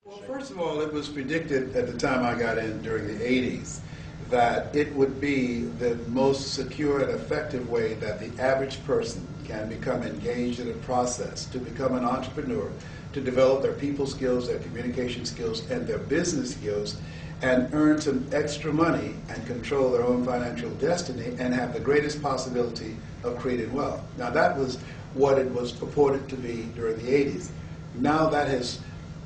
Well, first of all, it was predicted at the time I got in during the 80s that it would be the most secure and effective way that the average person can become engaged in a process to become an entrepreneur, to develop their people skills, their communication skills, and their business skills, and earn some extra money and control their own financial destiny and have the greatest possibility of creating wealth. Now, that was what it was purported to be during the 80s. Now that has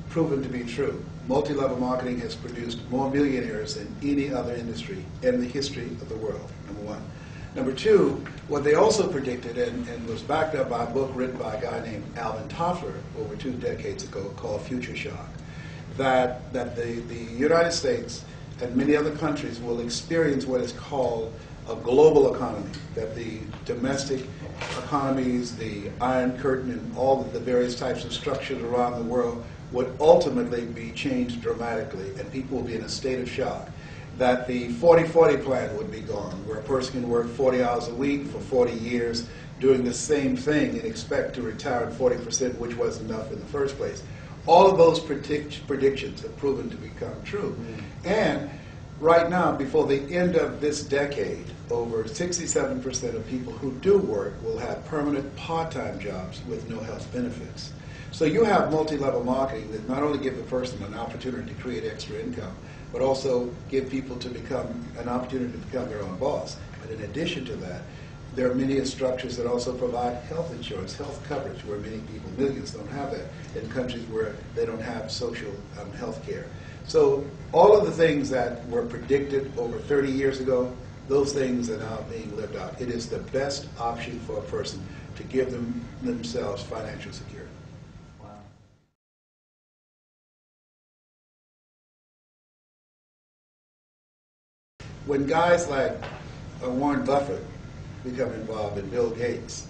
proven to be true. Multi-level marketing has produced more millionaires than any other industry in the history of the world, number one. Number two, what they also predicted, and was backed up by a book written by a guy named Alvin Toffler over 2 decades ago called Future Shock, that the United States and many other countries will experience what is called a global economy, that the domestic economies, the Iron Curtain, and all of the various types of structures around the world would ultimately be changed dramatically, and people will be in a state of shock. That the 40-40 plan would be gone, where a person can work 40 hours a week for 40 years doing the same thing and expect to retire at 40%, which wasn't enough in the first place. All of those predictions have proven to become true. And right now, before the end of this decade, over 67% of people who do work will have permanent part-time jobs with no health benefits. So you have multi-level marketing that not only give the person an opportunity to create extra income, but also give people to become an opportunity to become their own boss. But in addition to that, there are many structures that also provide health insurance, health coverage, where many people, millions, don't have that in countries where they don't have social health care. So all of the things that were predicted over 30 years ago, those things are now being lived out. It is the best option for a person to give themselves financial security. When guys like Warren Buffett become involved, and Bill Gates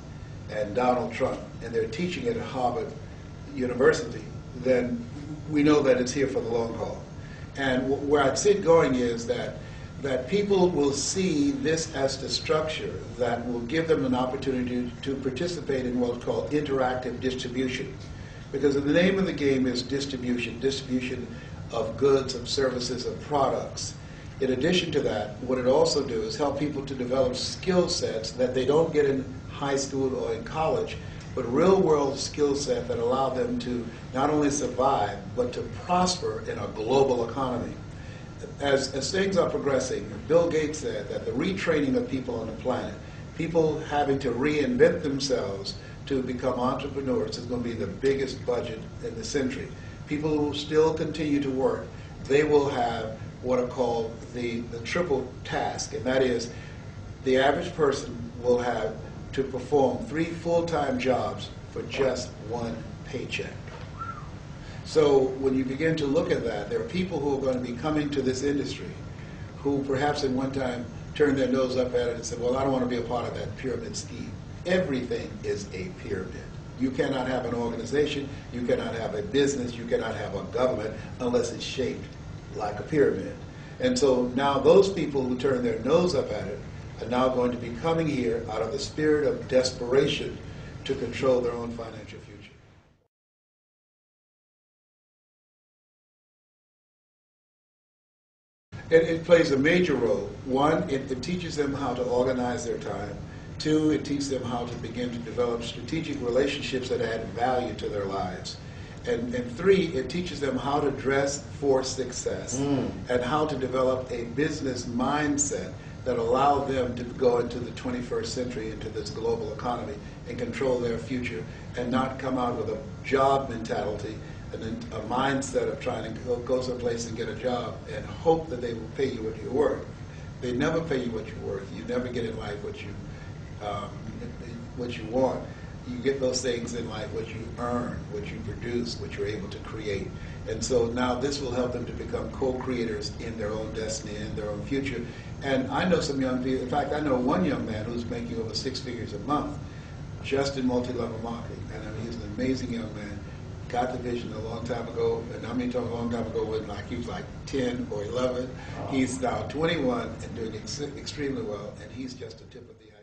and Donald Trump, and they're teaching at Harvard University, then we know that it's here for the long haul. And where I see it going is that people will see this as the structure that will give them an opportunity to participate in what's called interactive distribution. Because the name of the game is distribution of goods, of services, of products. In addition to that, what it also does is help people to develop skill sets that they don't get in high school or in college, but real-world skill set that allow them to not only survive, but to prosper in a global economy. As things are progressing, Bill Gates said that the retraining of people on the planet, people having to reinvent themselves to become entrepreneurs, is going to be the biggest budget in the century. People who still continue to work, they will have what are called the triple task, and that is the average person will have to perform 3 full-time jobs for just 1 paycheck. So when you begin to look at that, there are people who are going to be coming to this industry who perhaps at one time turned their nose up at it and said, well, I don't want to be a part of that pyramid scheme. Everything is a pyramid. You cannot have an organization, you cannot have a business, you cannot have a government unless it's shaped like a pyramid. And so now those people who turn their nose up at it are now going to be coming here out of the spirit of desperation to control their own financial future. It plays a major role. 1, it teaches them how to organize their time. 2, it teaches them how to begin to develop strategic relationships that add value to their lives. And 3, it teaches them how to dress for success and how to develop a business mindset that allow them to go into the 21st century, into this global economy, and control their future, and not come out with a job mentality and then a mindset of trying to go someplace and get a job and hope that they will pay you what you're worth. They never pay you what you're worth. You never get in life what you want. You get those things in life, what you earn, what you produce, what you're able to create. And so now this will help them to become co-creators in their own destiny, in their own future. And I know some young people, in fact, I know one young man who's making over 6 figures a month just in multi-level marketing. And I mean, he's an amazing young man. Got the vision a long time ago, and I mean, a long time ago when he was like 10 or 11. He's now 21 and doing extremely well, and he's just the tip of the iceberg.